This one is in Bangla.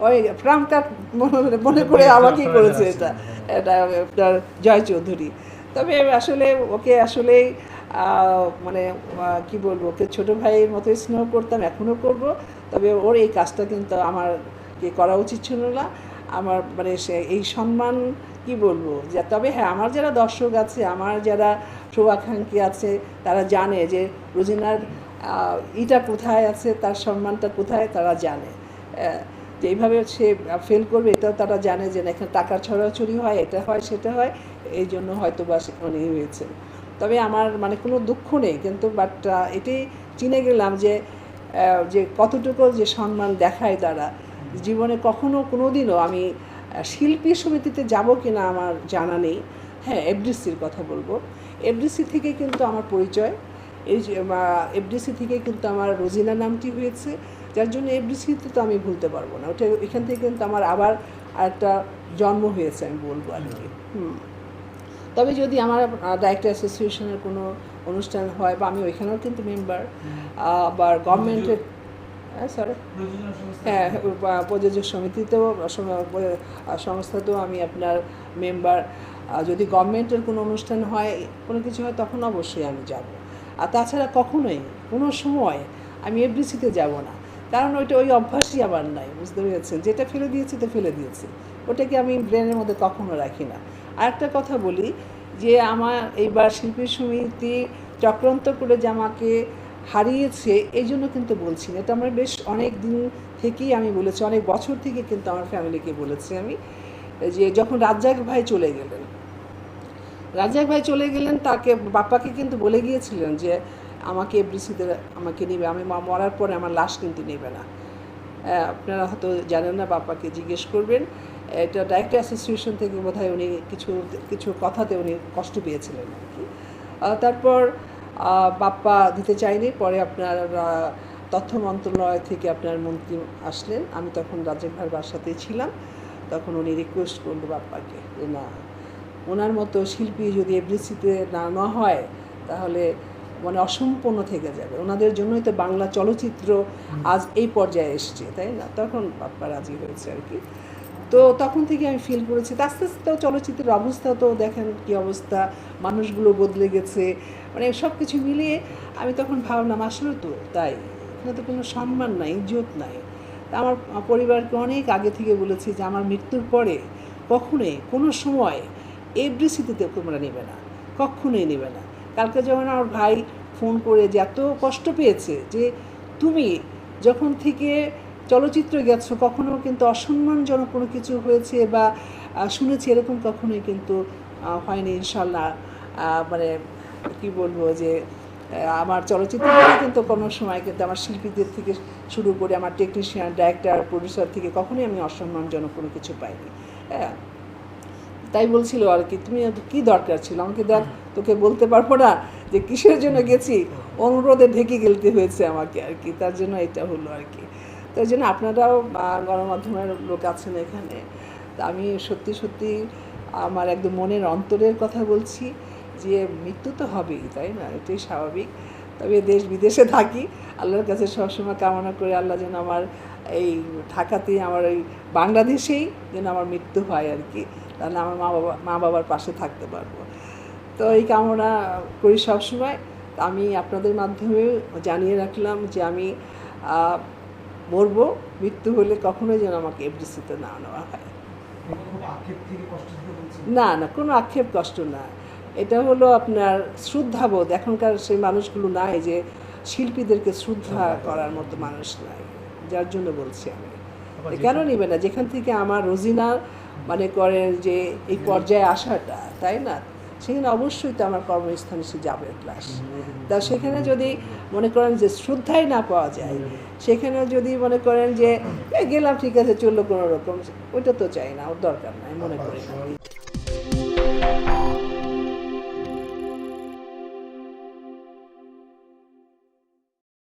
ওই প্রাণকার মনে করে আমাকেই করেছে এটা এটা আপনার জয় চৌধুরী। তবে আসলে ওকে আসলেই মানে কি বলবো, ওকে ছোটো ভাইয়ের মতো স্নেহ করতাম, এখনও করব। তবে ওর এই কাজটা কিন্তু আমার করা উচিত ছিল না। আমার মানে সে এই সম্মান কি বলবো যে, তবে হ্যাঁ, আমার যারা দর্শক আছে, আমার যারা শুভাকাঙ্ক্ষী আছে, তারা জানে যে রোজিনার ইটা কোথায় আছে, তার সম্মানটা কোথায়, তারা জানে যে এইভাবে সে ফেল করবে, এটাও তারা জানে যে এখানে টাকা ছড়াছড়ি হয়, এটা হয় সেটা হয়, এই জন্য হয়তো বা সেখানে হয়েছে। তবে আমার মানে কোনো দুঃখ নেই, কিন্তু বাট এটাই চিনে গেলাম যে যে কতটুকু যে সম্মান দেখায় তারা। জীবনে কখনো কোনো দিনও আমি শিল্পী সমিতিতে যাব কি না আমার জানা নেই। হ্যাঁ, এফডিসির কথা বলবো। এফডিসি থেকে কিন্তু আমার পরিচয়, এই যে এফডিসি থেকে কিন্তু আমার রোজিনা নামটি হয়েছে, যার জন্য এফডিসিতে তো আমি ভুলতে পারবো না। ওটা এখান থেকে কিন্তু আমার আবার একটা জন্ম হয়েছে, আমি বলবো আর কি। তবে যদি আমার ডাইরেক্টর অ্যাসোসিয়েশনের কোনো অনুষ্ঠান হয়, বা আমি ওইখানেও কিন্তু মেম্বার, বা গভর্নমেন্টের সরি হ্যাঁ প্রযোজক সমিতিতেও সংস্থাতেও আমি আপনার মেম্বার। যদি গভর্নমেন্টের কোনো অনুষ্ঠান হয়, কোনো কিছু হয়, তখন অবশ্যই আমি যাব। আর তাছাড়া কখনোই কোনো সময় আমি এফডিসিতে যাব না, কারণ ওইটা ওই অভ্যাসই আমার নাই, বুঝতে পেরেছেন? যেটা ফেলে দিয়েছি তো ফেলে দিয়েছি, ওটাকে আমি ব্রেনের মধ্যে কখনো রাখি না। আরেকটা কথা বলি যে, আমার এইবার শিল্পী সমিতি চক্রান্ত করে যে আমাকে হারিয়েছে, এই জন্য কিন্তু বলছি না, এটা আমার বেশ অনেক দিন থেকেই আমি বলেছি, অনেক বছর থেকে কিন্তু আমার ফ্যামিলিকে বলেছি আমি, যে যখন রাজ্জাক ভাই চলে গেলেন, তাকে বাপ্পাকে কিন্তু বলে গিয়েছিলেন যে আমাকে এফডিসিতে আমাকে নেবে, আমি মরার পরে আমার লাশ কিন্তু নেবে না। আপনারা হয়তো জানেন না, বাপ্পাকে জিজ্ঞেস করবেন। এটা ডাইরেক্টর অ্যাসোসিয়েশন থেকে বোধহয় উনি কিছু কথাতে উনি কষ্ট পেয়েছিলেন আর কি। তারপর বাপ্পা দিতে চাইনি, পরে আপনার তথ্য মন্ত্রণালয় থেকে আপনার মন্ত্রী আসলেন, আমি তখন রাজ্জাক ভাইয়ের বাসাতেই ছিলাম। তখন উনি রিকোয়েস্ট করলো বাপ্পাকে যে না, ওনার মতো শিল্পী যদি এফডিসিতে না হয়, তাহলে মানে অসম্পূর্ণ থেকে যাবে। ওনাদের জন্যই তো বাংলা চলচ্চিত্র আজ এই পর্যায়ে এসছে, তাই না? তখন বাপ্পা রাজি হয়েছে আর কি। তো তখন থেকে আমি ফিল করেছি, আস্তে আস্তে চলচ্চিত্রের অবস্থা তো দেখেন কী অবস্থা, মানুষগুলো বদলে গেছে, মানে সব কিছু মিলিয়ে আমি তখন ভাবলাম আসলে তো তাই, এখানে তো কোনো সম্মান নাই, ইজ্জত নাই। আমার পরিবারকে অনেক আগে থেকে বলেছি যে আমার মৃত্যুর পরে কখনোই কোনো সময় এফডিসিতে তোমরা নেবে না, কখনোই নেবে না। কালকে যখন আমার ভাই ফোন করে যে এত কষ্ট পেয়েছে যে তুমি যখন থেকে চলচ্চিত্র গেছো, কখনো কিন্তু অসম্মানজনক কোনো কিছু হয়েছে বা শুনেছি এরকম কখনোই কিন্তু হয়নি ইনশাল্লাহ। মানে কি বলবো যে আমার চলচ্চিত্র কিন্তু কোনো সময় কিন্তু আমার শিল্পীদের থেকে শুরু করে আমার টেকনিশিয়ান, ডাইরেক্টর, প্রডিউসার থেকে কখনোই আমি অসম্মানজনক কোনো কিছু পাইনি। হ্যাঁ, তাই বলছিল আর কি, তুমি কী দরকার ছিল আমাকে, দেখ তোকে বলতে পারবো না যে কিসের জন্য গেছি, অনুরোধে ঢেকে গেলতে হয়েছে আমাকে আর কি, তার জন্য এটা হলো আর কি। তাই জন্য আপনারাও গণমাধ্যমের লোক আছেন এখানে, তা আমি সত্যি সত্যি আমার একদম মনের অন্তরের কথা বলছি যে মৃত্যু তো হবেই, তাই না? এটাই স্বাভাবিক। তবে দেশ বিদেশে থাকি, আল্লাহর কাছে সবসময় কামনা করে আল্লাহ যেন আমার এই ঢাকাতেই, আমার এই বাংলাদেশেই যেন আমার মৃত্যু হয় আর কি, তাহলে আমার মা বাবার পাশে থাকতে পারবো। তো এই কামনা করি সবসময়। আমি আপনাদের মাধ্যমে জানিয়ে রাখলাম যে আমি মরবো, মৃত্যু হলে কখনোই যেন আমাকে এফডিসিতে না নেওয়া হয়। না না, কোনো আক্ষেপ কষ্ট না, এটা হলো আপনার শ্রদ্ধাবোধ। এখনকার সেই মানুষগুলো নাই, যে শিল্পীদেরকে শ্রদ্ধা করার মতো মানুষ নাই, যার জন্য বলছি আমি। কেন নিবে না, যেখান থেকে আমার রোজিনা মানে করেন যে এই পর্যায়ে আসাটা, তাই না? সেখানে অবশ্যই তো আমার কর্মস্থানে সে যাবে ক্লাস। তা সেখানে যদি মনে করেন যে শ্রদ্ধাই না পাওয়া যায়, সেখানে যদি মনে করেন যে গেলাম ঠিক আছে চললো কোনো রকম, ওইটা তো চাই না, ওর দরকার নাই মনে করি না।